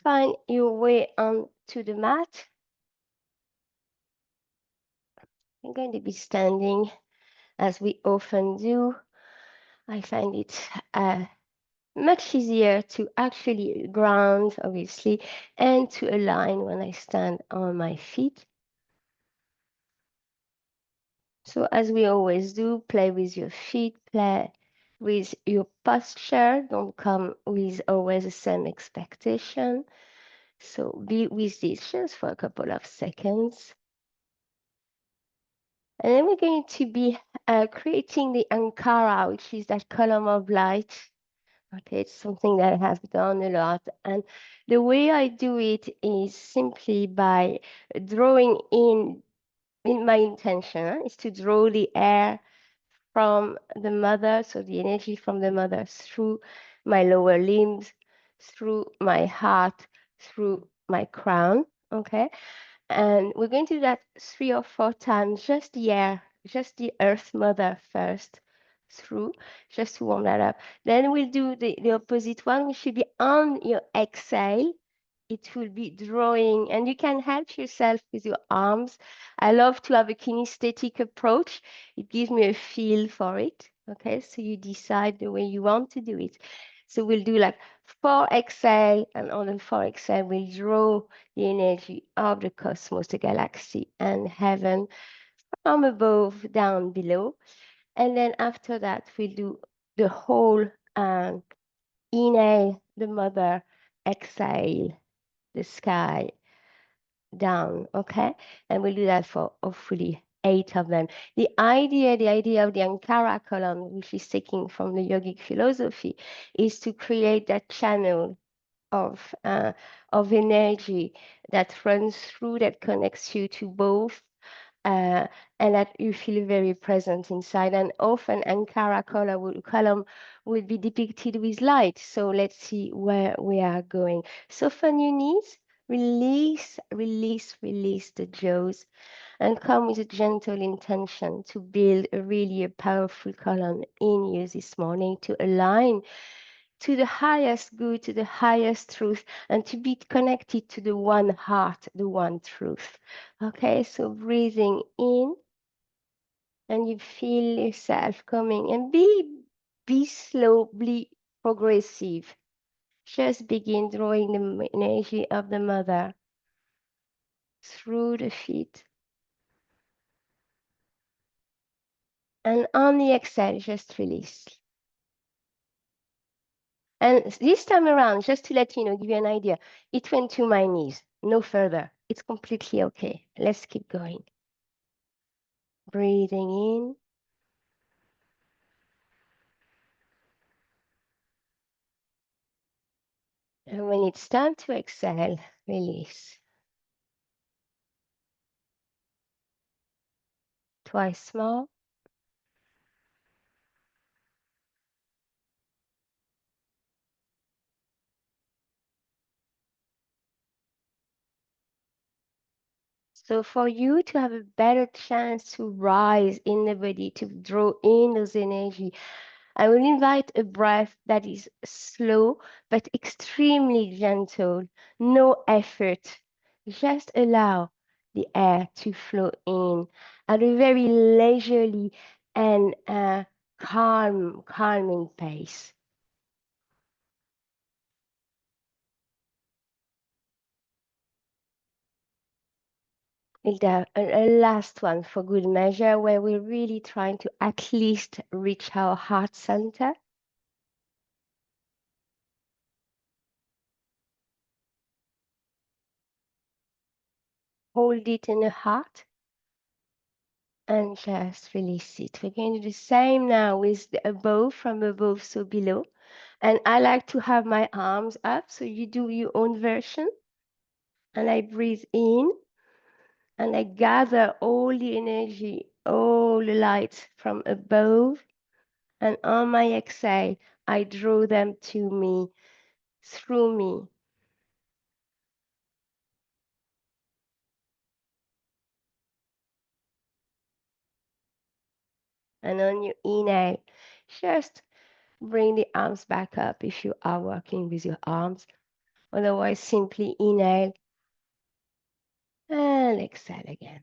find your way onto the mat. You're going to be standing as we often do. I find it much easier to actually ground, obviously, and to align when I stand on my feet. So as we always do, play with your feet, play with your posture. Don't come with always the same expectation. So be with this just for a couple of seconds. And then we're going to be creating the Ankara, which is that column of light. Okay, it's something that I have done a lot. And the way I do it is simply by drawing in my intention is to draw the air from the mother, so the energy from the mother through my lower limbs, through my heart, through my crown, okay? And we're going to do that 3 or 4 times, just the air, just the earth mother first through, just to warm that up. Then we'll do the opposite one, which should be on your exhale. It will be drawing, and you can help yourself with your arms. I love to have a kinesthetic approach. It gives me a feel for it. Okay, so you decide the way you want to do it. So we'll do like 4 exhale, and on the 4 exhale, we'll draw the energy of the cosmos, the galaxy, and heaven from above down below. And then after that, we'll do the whole inhale, the mother, exhale, the sky down, okay? And we'll do that for hopefully 8 of them. The idea of the Ankara column, which is taken from the yogic philosophy, is to create that channel of energy that runs through, that connects you to both, and that you feel very present inside. And often Ankara column will be depicted with light. So let's see where we are going. Soften your knees, release, release, release the jaws, and come with a gentle intention to build a powerful column in you this morning to align to the highest good, to the highest truth, and to be connected to the one heart, the one truth. Okay, so breathing in, and you feel yourself coming, and be slow, be progressive. Just begin drawing the energy of the mother through the feet. And on the exhale, just release. And this time around, just to let you know, give you an idea, it went to my knees, no further. It's completely okay. Let's keep going. Breathing in. And when it's time to exhale, release. Twice more. So for you to have a better chance to rise in the body, to draw in those energy, I will invite a breath that is slow, but extremely gentle, no effort. Just allow the air to flow in at a very leisurely and calming pace. A last one for good measure, where we're really trying to at least reach our heart center. Hold it in the heart and just release it. We're going to do the same now with the above, from above, so below. And I like to have my arms up, so you do your own version. And I breathe in, and I gather all the energy, all the light from above. And on my exhale, I draw them to me, through me. And on your inhale, just bring the arms back up if you are working with your arms. Otherwise, simply inhale and exhale again.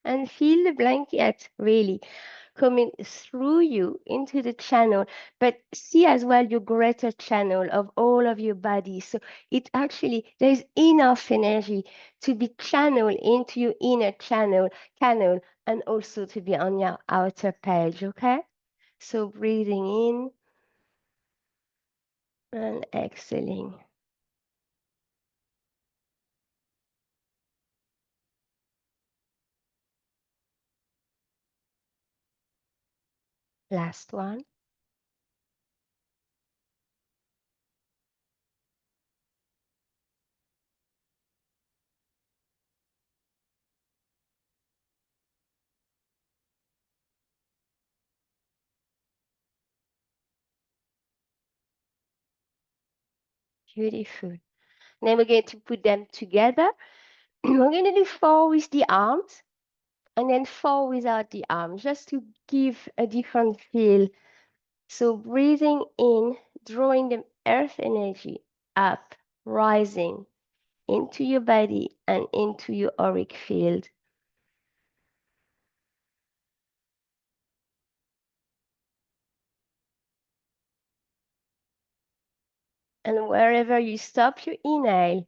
And feel the blanket really coming through you into the channel, but see as well your greater channel of all of your body. So it actually, there's enough energy to be channeled into your inner canal, and also to be on your outer page, okay? So breathing in and exhaling. Last one. Beautiful. Then we're going to put them together. We're going to do 4 with the arms and then 4 without the arms, just to give a different feel. So breathing in, drawing the earth energy up, rising into your body and into your auric field. And wherever you stop your inhale,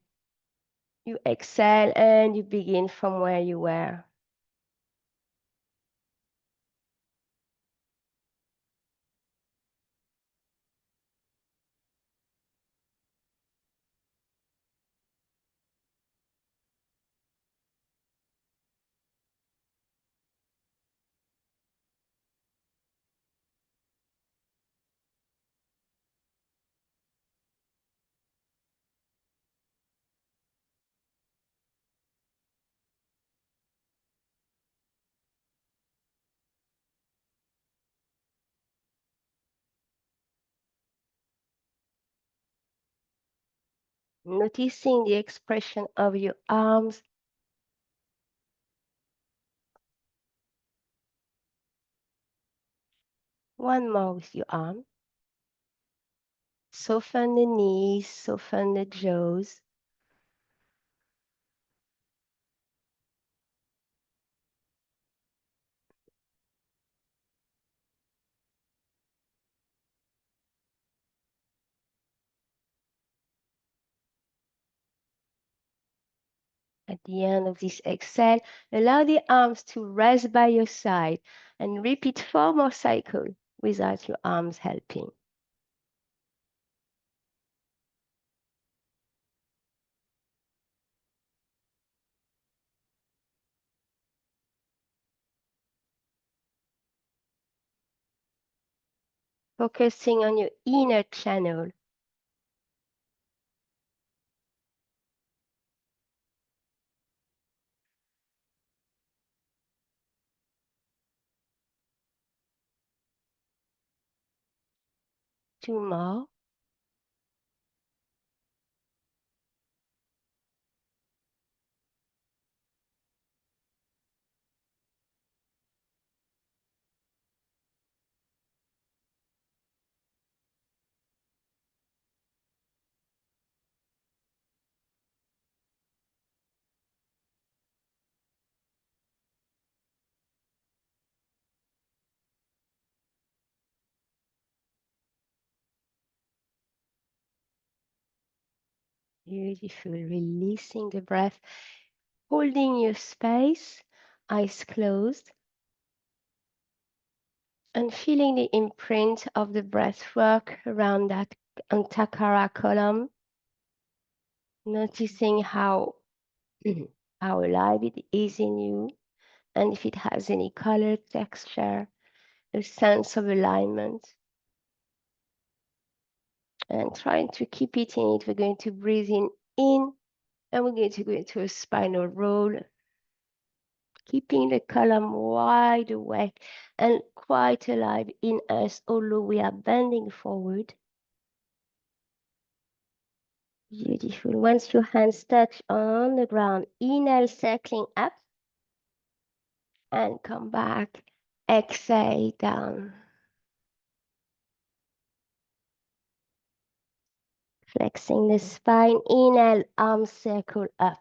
you exhale and you begin from where you were. Noticing the expression of your arms. One more with your arm. Soften the knees, soften the jaws. At the end of this exhale, allow the arms to rest by your side and repeat 4 more cycles without your arms helping. Focusing on your inner channel. Two more. Beautiful. Releasing the breath, holding your space, eyes closed, and feeling the imprint of the breath work around that Antakara column, noticing how, how alive it is in you, and if it has any color, texture, a sense of alignment. And trying to keep it in it, we're going to breathe in, and we're going to go into a spinal roll, keeping the column wide awake and quite alive in us, although we are bending forward. Beautiful. Once your hands touch on the ground, inhale, circling up. and come back. Exhale down. Flexing the spine. Inhale, arms circle up.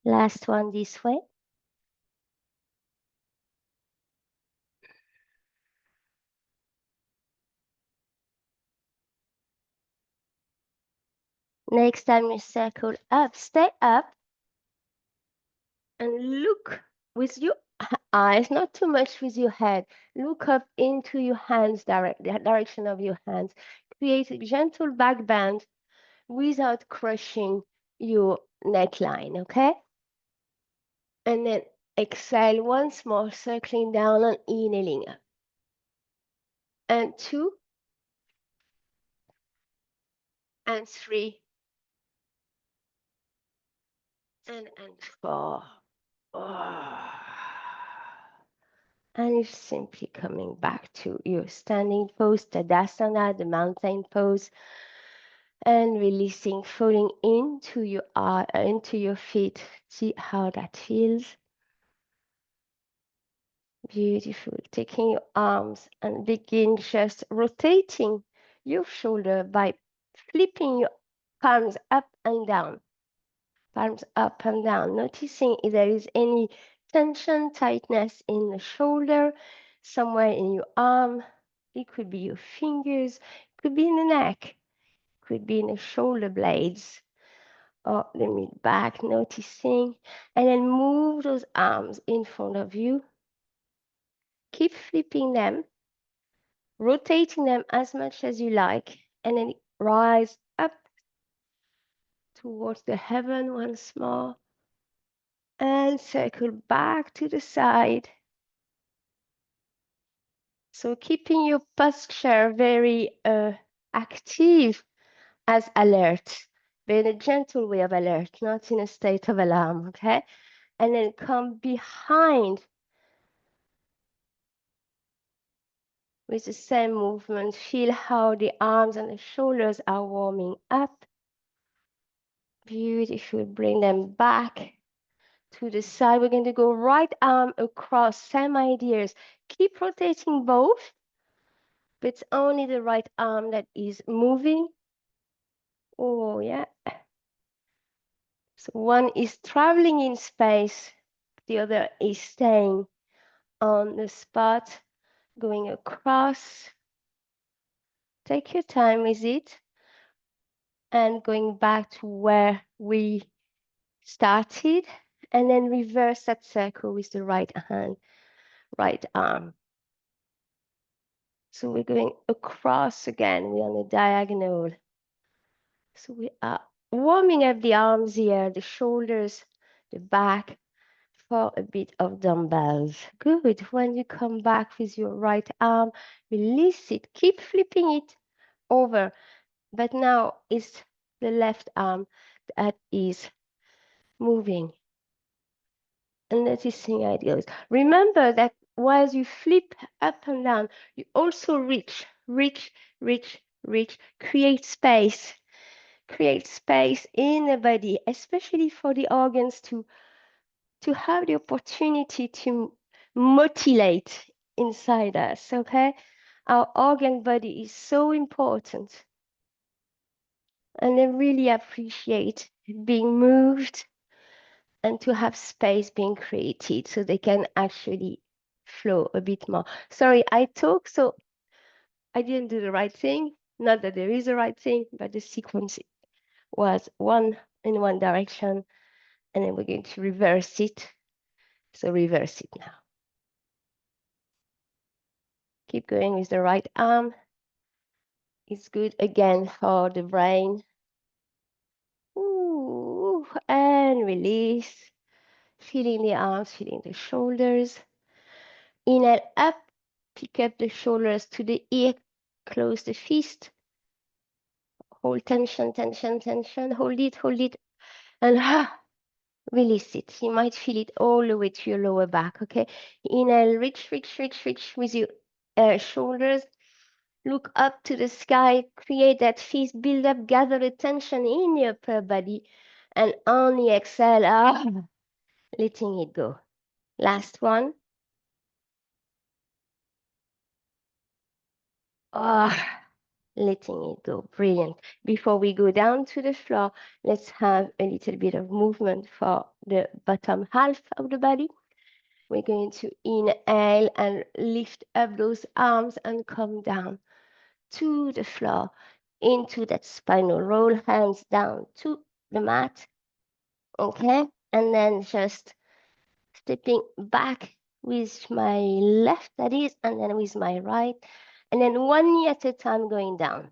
Last one this way. Next time you circle up, stay up and look with your eyes, not too much with your head. Look up into your hands, the direction of your hands. Create a gentle back bend without crushing your neckline, okay? And then exhale once more, circling down and inhaling up. And 2, and 3, and 4. Oh. And you're simply coming back to your standing pose, Tadasana, the mountain pose, and releasing, falling into your feet. See how that feels. Beautiful. Taking your arms and begin just rotating your shoulder by flipping your palms up and down. Palms up and down. Noticing if there is any tension, tightness in the shoulder, somewhere in your arm. It could be your fingers, it could be in the neck, it could be in the shoulder blades or the mid back, noticing. And then move those arms in front of you. Keep flipping them, rotating them as much as you like, and then rise up towards the heaven once more. And circle back to the side. So keeping your posture very active as alert, but in a gentle way of alert, not in a state of alarm, okay? And then come behind with the same movement. Feel how the arms and the shoulders are warming up. Beautiful. Bring them back to the side. We're going to go right arm across, same ideas. Keep rotating both, but it's only the right arm that is moving. Oh, yeah. So one is traveling in space, the other is staying on the spot, going across. Take your time with it and going back to where we started, and then reverse that circle with the right hand, right arm. So we're going across again, we're on the diagonal. So we are warming up the arms here, the shoulders, the back, for a bit of dumbbells. Good. When you come back with your right arm, release it. Keep flipping it over. But now it's the left arm that is moving. And noticing ideas. Remember that while you flip up and down, you also reach, reach, reach, reach. Create space. Create space in the body, especially for the organs to have the opportunity to motilate inside us, okay? Our organ body is so important. And I really appreciate being moved and to have space being created so they can actually flow a bit more. Sorry, I talk, so I didn't do the right thing. Not that there is a right thing, but the sequence was one in one direction, and then we're going to reverse it. So reverse it now. Keep going with the right arm. It's good again for the brain. Ooh, and release. Feeling the arms, feeling the shoulders. Inhale up, pick up the shoulders to the ear, close the fist. Hold tension, tension, tension. Hold it, and release it. You might feel it all the way to your lower back, okay? Inhale, reach, reach, reach, reach with your shoulders. Look up to the sky, create that fist, build up, gather the tension in your upper body, and only exhale, letting it go. Last one. Letting it go. Brilliant. Before we go down to the floor, let's have a little bit of movement for the bottom half of the body. We're going to inhale and lift up those arms and come down to the floor, into that spinal roll, hands down to the mat. Okay, and then just stepping back with my left, that is, and then with my right, and then one knee at a time going down.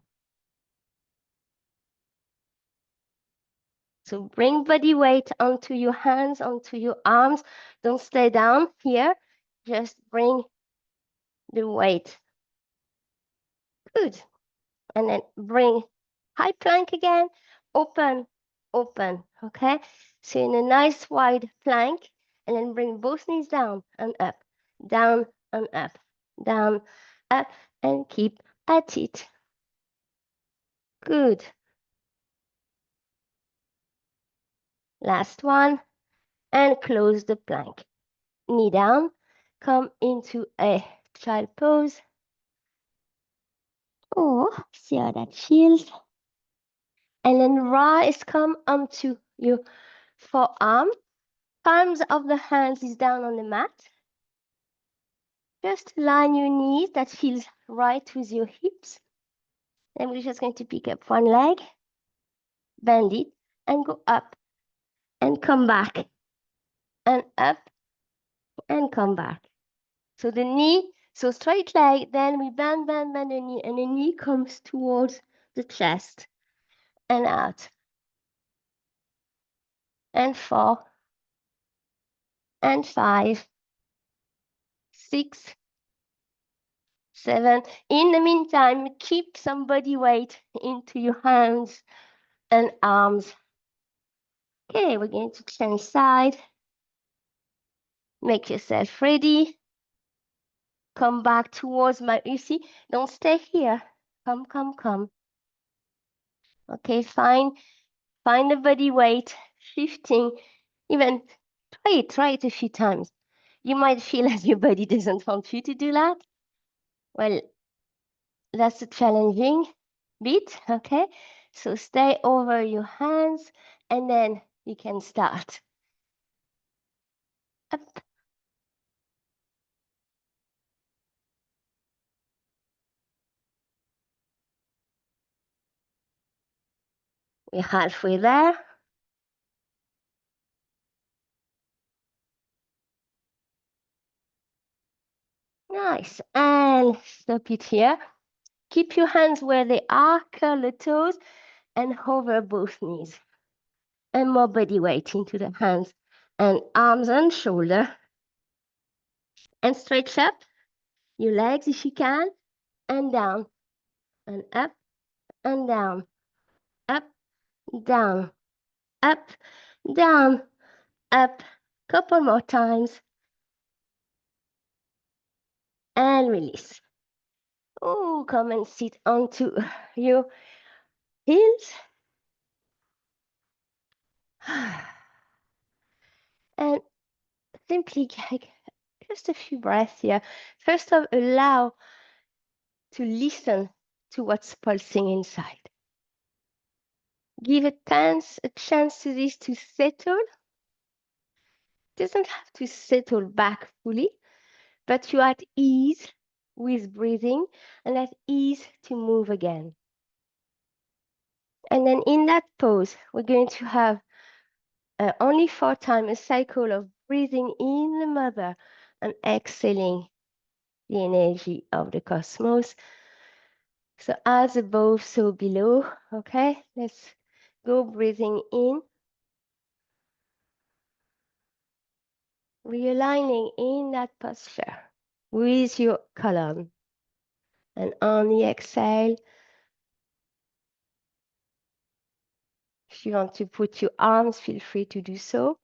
So bring body weight onto your hands, onto your arms. Don't stay down here. Just bring the weight. Good. And then bring high plank again. Open, open. Okay? So in a nice wide plank. And then bring both knees down and up. Down and up. Down, up. And keep at it. Good. Last one. And close the plank. Knee down. Come into a child pose. Oh, see how that feels. And then rise, come onto your forearm. Palms of the hands is down on the mat. Just line your knees, that feels right with your hips. Then we're just going to pick up one leg, bend it, and go up, and come back, and up, and come back. So the knee, so straight leg, then we bend the knee, and the knee comes towards the chest, and out. And 4, and 5, 6, 7. In the meantime, keep some body weight into your hands and arms. Okay, we're going to change side. Make yourself ready. Come back towards you see, don't stay here. Come, come, come. Okay, find the body weight, shifting. Even try it a few times. You might feel as your body doesn't want you to do that. Well, that's a challenging bit, okay? So stay over your hands and then you can start. Up. We're halfway there. Nice. And stop it here. Keep your hands where they are, curl the toes, and hover both knees. And more body weight into the hands and arms and shoulder. And stretch up your legs if you can, and down, and up, and down, up, down, up, down, up. Couple more times. And release. Oh, come and sit onto your heels. And simply just a few breaths here. First of all, allow to listen to what's pulsing inside. Give a chance to this to settle. It doesn't have to settle back fully, but you're at ease with breathing and at ease to move again. And then in that pose, we're going to have only 4 times a cycle of breathing in the mother and exhaling the energy of the cosmos. So as above, so below. Okay, let's go breathing in. Realigning in that posture with your column. And on the exhale, if you want to put your arms, feel free to do so.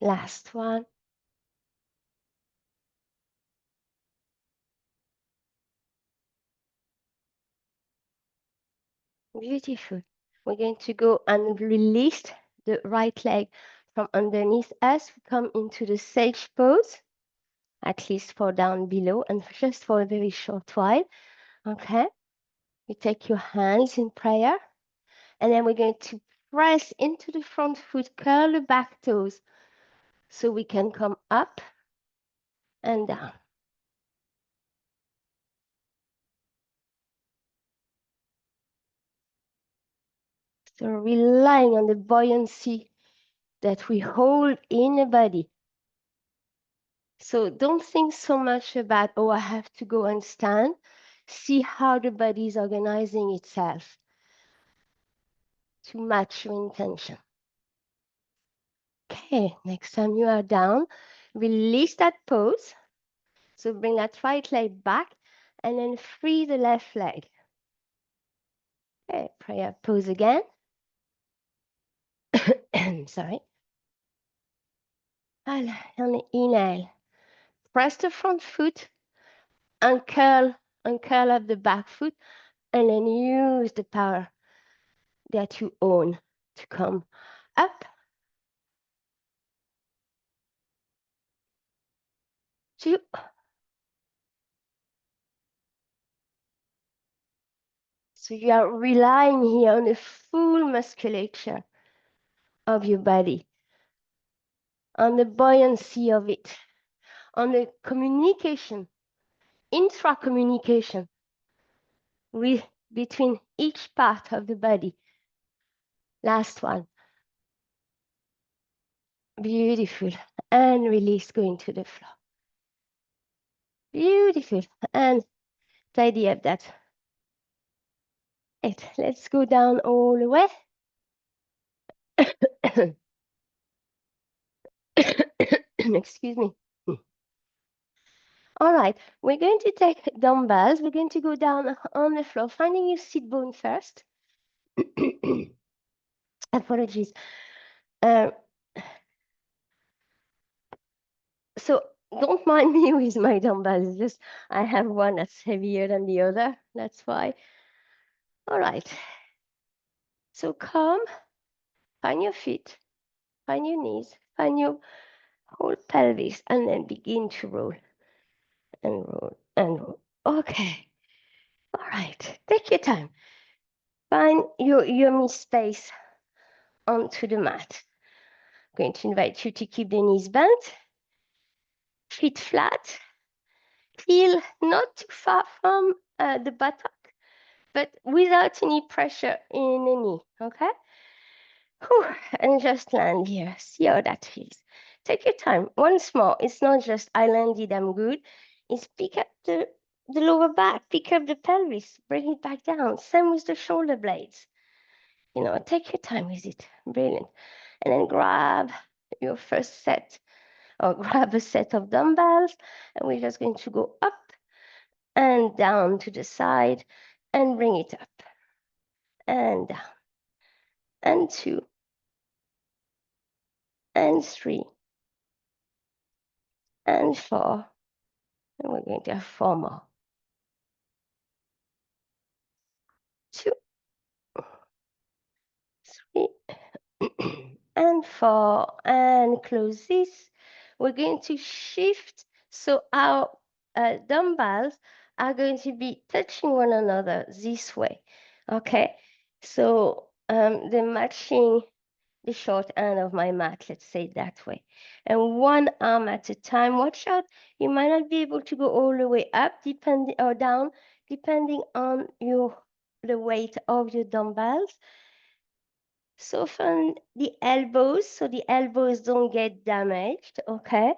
Last one. Beautiful. We're going to go and release the right leg from underneath us. We come into the sage pose, at least for down below, and just for a very short while. Okay. You take your hands in prayer, and then we're going to press into the front foot, curl the back toes so we can come up and down. So relying on the buoyancy that we hold in the body. So don't think so much about, oh, I have to go and stand. See how the body is organizing itself to match your intention. Okay, next time you are down, release that pose. So bring that right leg back and then free the left leg. Okay, prayer pose again. Sorry. And inhale. Press the front foot and curl up the back foot, and then use the power that you own to come up, 2. So you are relying here on the full musculature of your body, on the buoyancy of it, on the communication, intra-communication between each part of the body. Last one. Beautiful. And release, going to the floor. Beautiful. And tidy up that. Right. Let's go down all the way. Excuse me. All right, we're going to take dumbbells. We're going to go down on the floor, finding your sit bone first. Apologies. So don't mind me with my dumbbells. Just I have one that's heavier than the other. That's why. All right. So come, find your feet, find your knees, find your whole pelvis, and then begin to roll and roll and roll. Okay. All right. Take your time. Find your yummy space onto the mat. I'm going to invite you to keep the knees bent, feet flat, heel not too far from the buttock, but without any pressure in the knee, okay? Whew, and just land here. See how that feels. Take your time. Once more, it's not just I landed, I'm good. It's pick up the lower back, pick up the pelvis, bring it back down. Same with the shoulder blades. You know, take your time with it. Brilliant. And then grab your first set, or grab a set of dumbbells, and we're just going to go up and down to the side and bring it up and down, and 2 and 3 and 4, and we're going to have 4 more. 2, 3 and 4, and close this. We're going to shift, so our dumbbells are going to be touching one another this way, okay? So they're matching the short end of my mat, let's say it that way. And one arm at a time. Watch out, you might not be able to go all the way up or down, depending on the weight of your dumbbells. Soften the elbows so the elbows don't get damaged, okay?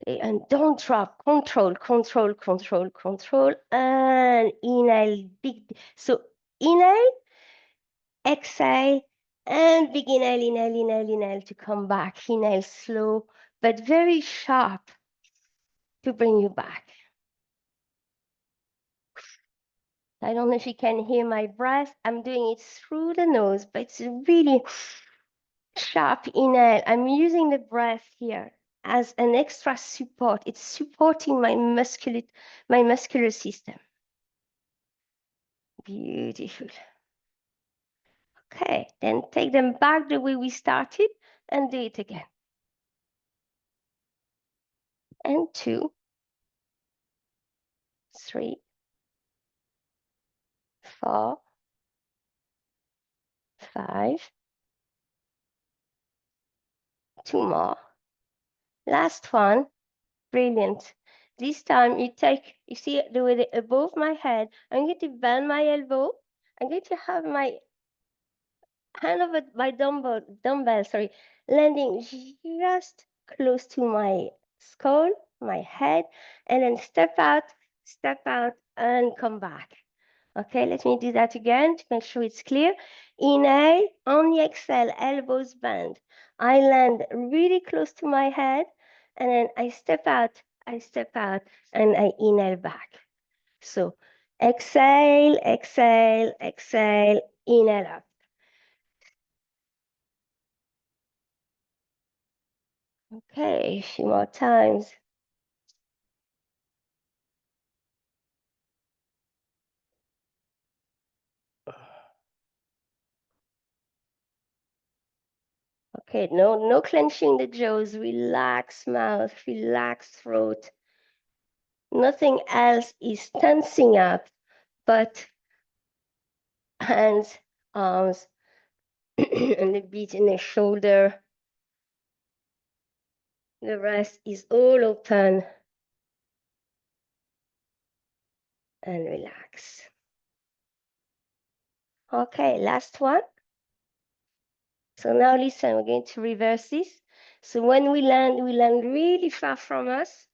And don't drop. Control, control, control, control. And inhale, big. So inhale, exhale, and big inhale, inhale, inhale, inhale to come back. Inhale slow, but very sharp to bring you back. I don't know if you can hear my breath. I'm doing it through the nose, but it's really sharp inhale. I'm using the breath here as an extra support. It's supporting my muscular system. Beautiful. Okay, then take them back the way we started and do it again. And 2, 3, 4, 5. 2 more. Last one. Brilliant. This time you see the way above my head. I'm going to bend my elbow. I'm going to have my hand over my dumbbell, landing just close to my skull, my head, and then step out, and come back. Okay, let me do that again to make sure it's clear. Inhale, on the exhale, elbows bend. I land really close to my head, and then I step out, and I inhale back. So exhale, exhale, exhale, inhale up. Okay, a few more times. Okay, no clenching the jaws, relax mouth, relax throat. Nothing else is tensing up, but hands, arms, and a bit in the shoulder. The rest is all open and relax. Okay, last one. So now listen, we're going to reverse this. So when we land really far from us,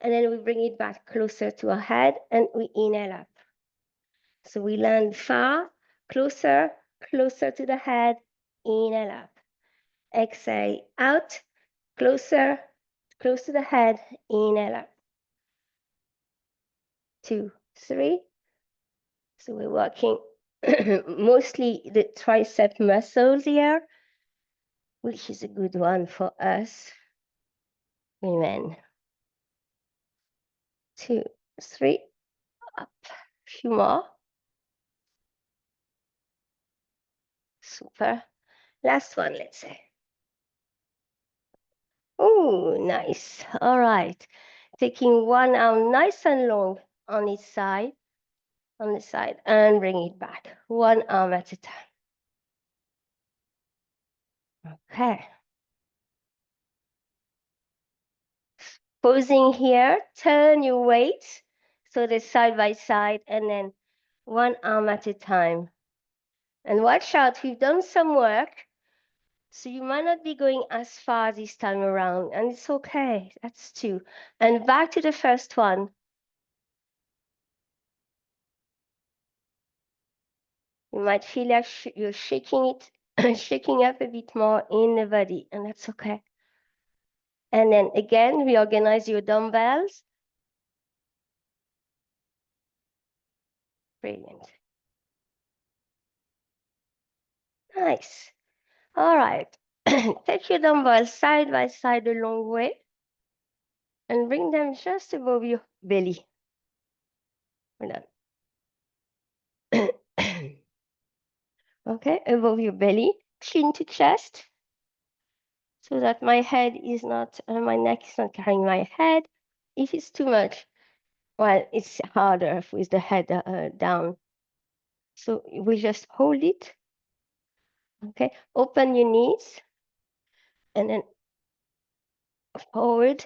and then we bring it back closer to our head, and we inhale up. So we land far, closer to the head, inhale up. Exhale out, closer to the head, inhale up. 2, 3. So we're working mostly the tricep muscles here, which is a good one for us women. 2, 3, up. A few more. Super. Last one, let's say. Oh, nice. All right. Taking one arm nice and long on its side, and bring it back. One arm at a time. Okay. Posing here, turn your weight so they're side by side, and then one arm at a time. And watch out, we've done some work, so you might not be going as far this time around, and it's okay. That's 2. And back to the first one. You might feel like you're shaking it, shaking up a bit more in the body, and that's okay. And then again, reorganize your dumbbells. Brilliant. Nice. All right. Take your dumbbells side by side a long way and bring them just above your belly. Hold on. Okay, above your belly, chin to chest, so that my head is not, my neck is not carrying my head. If it's too much, well, it's harder with the head down. So we just hold it. Okay, open your knees and then forward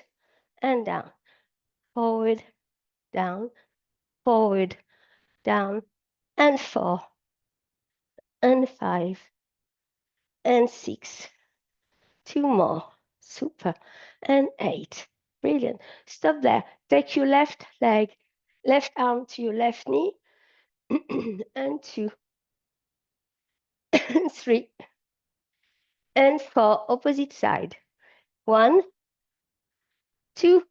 and down, forward, down, forward, down, and 4, and 5, and 6. 2 more. Super. And 8. Brilliant. Stop there. Take your left leg, left arm to your left knee, and 2, and 3, and 4. Opposite side. 1, 2,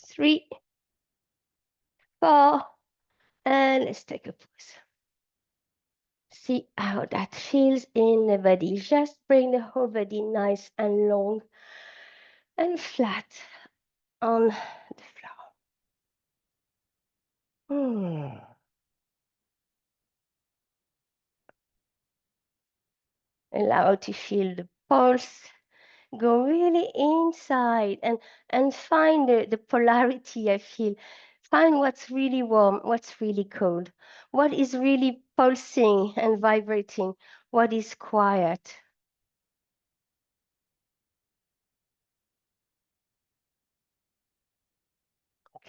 3, 4, And let's take a pause. See how that feels in the body. Just bring the whole body nice and long and flat on the floor. Allow to feel the pulse. Go really inside and find the polarity I feel. Find what's really warm, what's really cold, what is really pulsing and vibrating, what is quiet.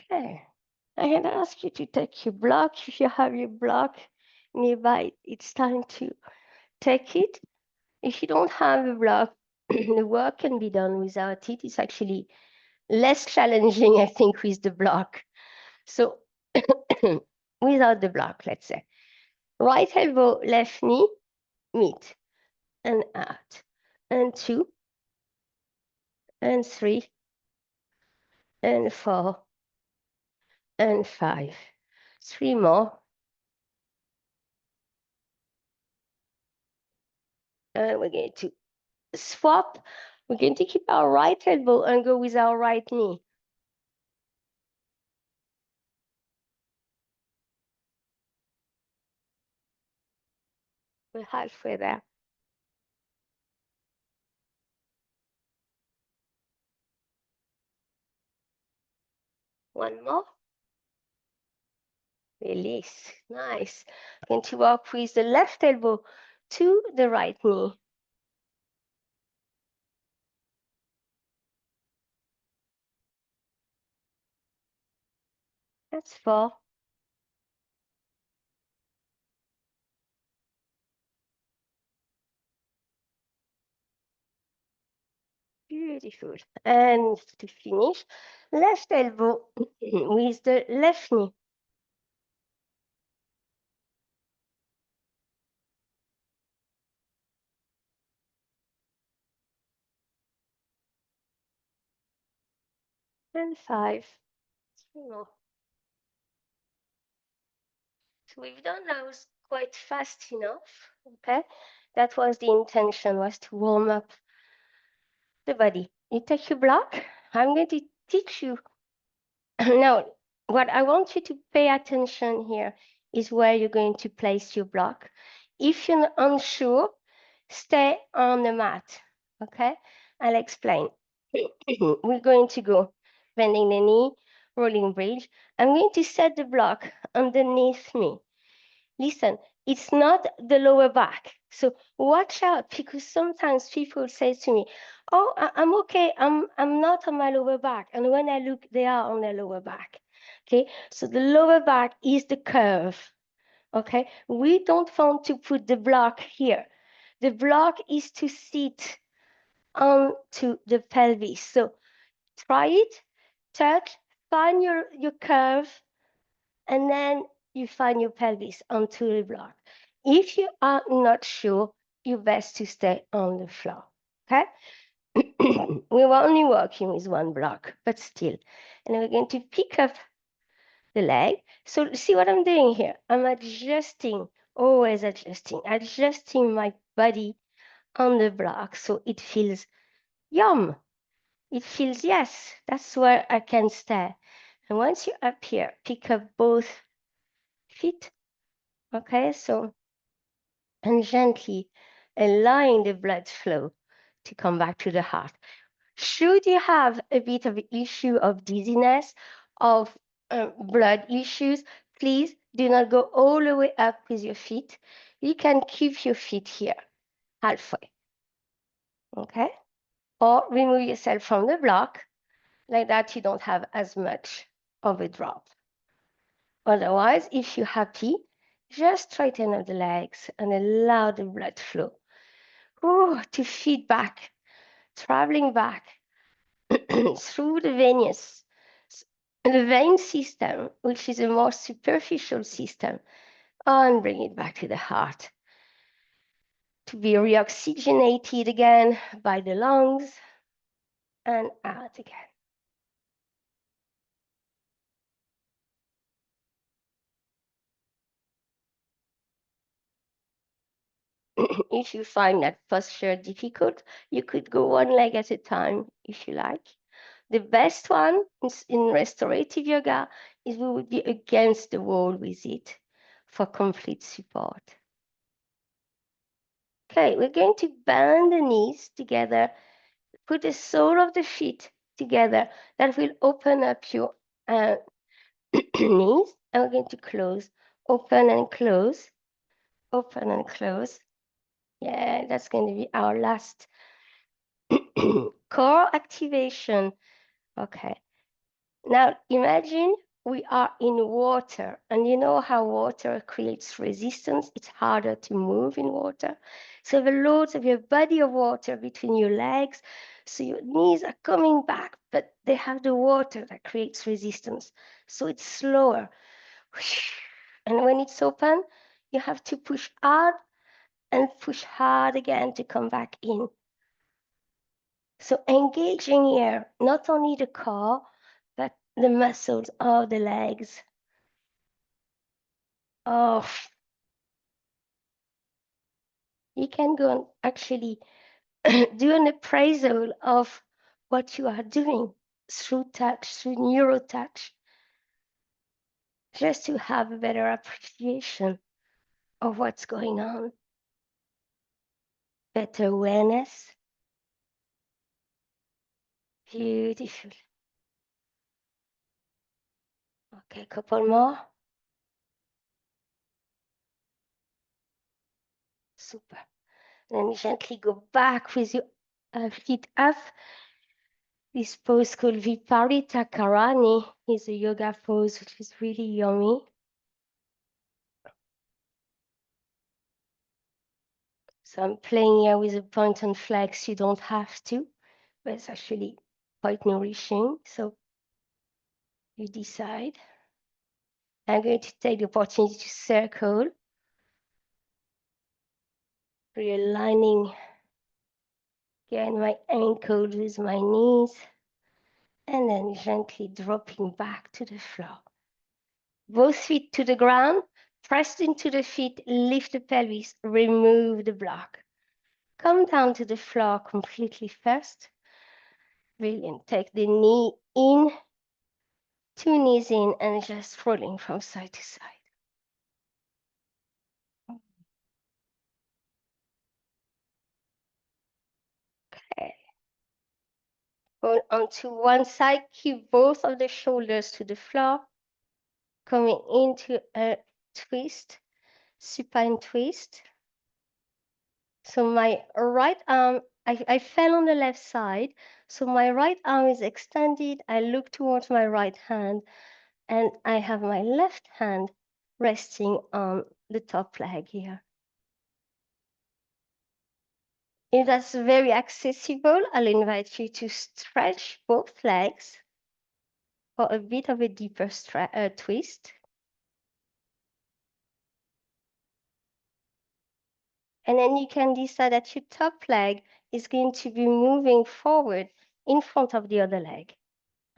Okay. I can ask you to take your block. If you have your block nearby, it's time to take it. If you don't have a block, the work can be done without it. It's actually less challenging, I think, with the block. So without the block, let's say. Right elbow, left knee, meet, and out. And 2, and 3, and 4, and 5. 3 more. And we're going to swap. We're going to keep our right elbow and go with our right knee. We're halfway there. One more. Release. Nice. Going to walk with the left elbow to the right knee. That's 4. Beautiful. And to finish, left elbow with the left knee. And 5. 3 more. So we've done those quite fast enough, okay? That was the intention, was to warm up the body. You take your block. I'm going to teach you. Now, what I want you to pay attention here is where you're going to place your block. If you're unsure, stay on the mat, okay? I'll explain. We're going to go bending the knee, rolling bridge. I'm going to set the block underneath me. Listen, it's not the lower back. So watch out, because sometimes people say to me, "Oh, I'm okay. I'm not on my lower back." And when I look, they are on their lower back. Okay, so the lower back is the curve. Okay, we don't want to put the block here. The block is to sit onto the pelvis. So try it, touch, find your curve, and then you find your pelvis onto the block. If you are not sure, you best to stay on the floor, okay? We were only working with one block, but still. And we're going to pick up the leg. So see what I'm doing here? I'm adjusting, always adjusting my body on the block so it feels yum. It feels, yes, that's where I can stay. And once you're up here, pick up both feet. Okay, so, and gently allowing the blood flow to come back to the heart. Should you have a bit of issue of dizziness, of blood issues, please do not go all the way up with your feet. You can keep your feet here, halfway, okay? Or remove yourself from the block. Like that, you don't have as much of a drop. Otherwise, if you're happy, just straighten up the legs and allow the blood flow. To feed back, traveling back through the venous, the vein system, which is a more superficial system, and bring it back to the heart to be reoxygenated again by the lungs and out again. If you find that posture difficult, you could go one leg at a time if you like. The best one in restorative yoga is we would be against the wall with it for complete support. Okay, we're going to bend the knees together, put the sole of the feet together. That will open up your knees, and we're going to close, open and close, open and close. Yeah, that's going to be our last core activation. Okay. Now imagine we are in water, and you know how water creates resistance. It's harder to move in water. So the loads of your body of water between your legs, so your knees are coming back, but they have the water that creates resistance. So it's slower. And when it's open, you have to push hard and push hard again to come back in. So engaging here, not only the core, but the muscles of the legs. Oh, you can go and actually do an appraisal of what you are doing through touch, through neuro touch, just to have a better appreciation of what's going on. Better awareness. Beautiful. Okay, couple more. Super. Then gently go back with your feet up. This pose called VIPARITA KARANI is a yoga pose which is really yummy. So I'm playing here with a point and flex. You don't have to, but it's actually quite nourishing. So you decide. I'm going to take the opportunity to circle, realigning again my ankles with my knees, and then gently dropping back to the floor. Both feet to the ground, pressed into the feet, lift the pelvis, remove the block. Come down to the floor completely first. Brilliant. Take the knee in, two knees in, and just rolling from side to side. Okay. Go onto one side, keep both of the shoulders to the floor. Coming into a twist, supine twist. So my right arm, I fell on the left side. So my right arm is extended. I look towards my right hand, and I have my left hand resting on the top leg here. If that's very accessible, I'll invite you to stretch both legs for a bit of a deeper twist. And then you can decide that your top leg is going to be moving forward in front of the other leg.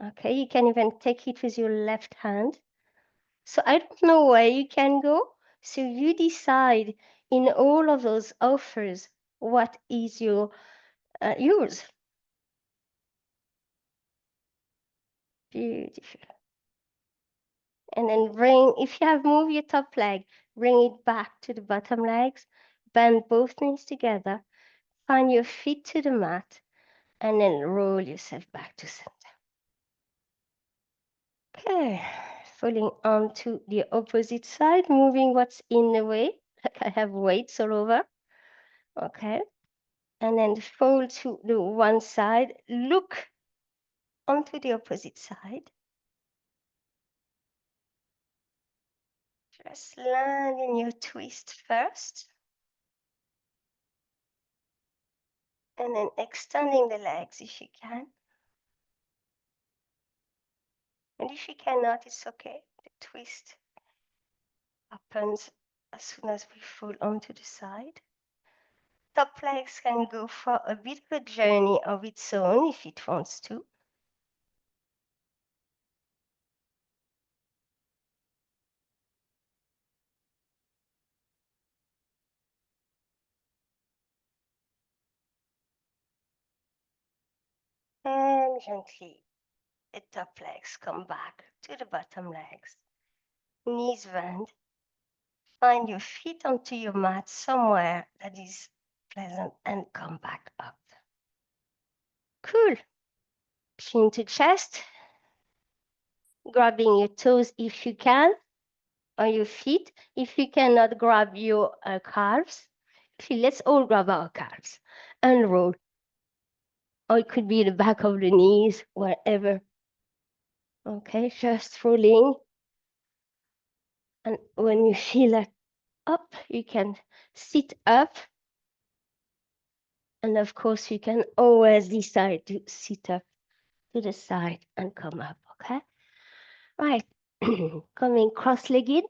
Okay, you can even take it with your left hand. So I don't know where you can go. So you decide in all of those offers, what is yours. Beautiful. And then if you have moved your top leg, bring it back to the bottom legs, bend both knees together, find your feet to the mat, and then roll yourself back to center. Okay, falling onto the opposite side, moving what's in the way, like I have weights all over. Okay, and then fold to the one side, look onto the opposite side. Just land in your twist first. And then extending the legs if you can. And if you cannot, it's okay. The twist happens as soon as we fall onto the side. Top legs can go for a bit of a journey of its own if it wants to. And gently, the top legs come back to the bottom legs. Knees bend. Find your feet onto your mat somewhere that is pleasant and come back up. Cool. Chin to chest. Grabbing your toes if you can, or your feet. If you cannot, grab your calves. Actually, let's all grab our calves and roll. Or it could be the back of the knees, wherever. Okay, just rolling. And when you feel it up, you can sit up. And of course, you can always decide to sit up to the side and come up, okay? Right, coming cross-legged.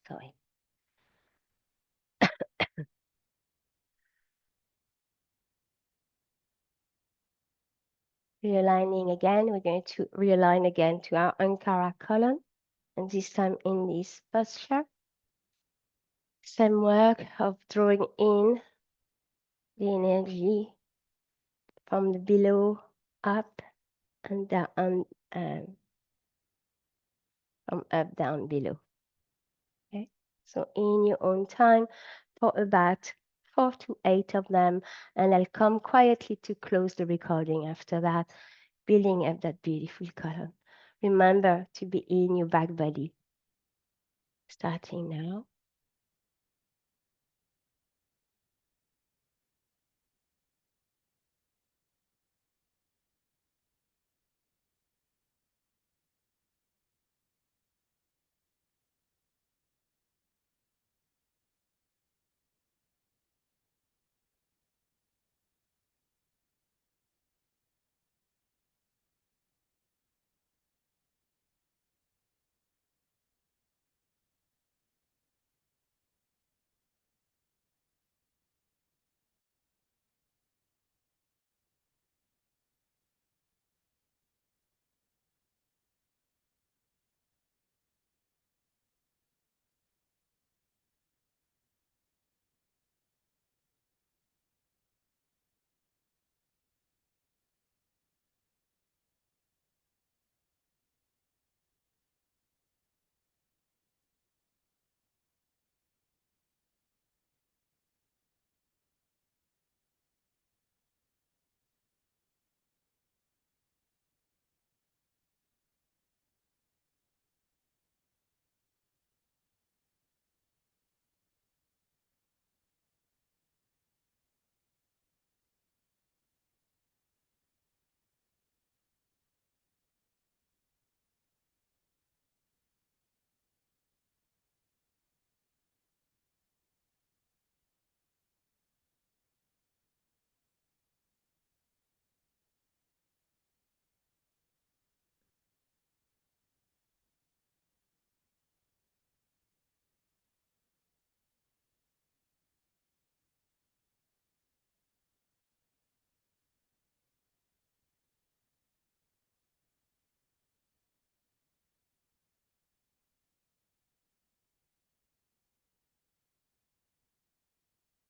Sorry. Realigning again, we're going to realign again to our Ankara column, and this time in this posture. Same work of drawing in the energy from the below up and down, from up, down, below. Okay, so in your own time for about 4 to 8 of them, and I'll come quietly to close the recording after that, building up that beautiful column. Remember to be in your back body. Starting now.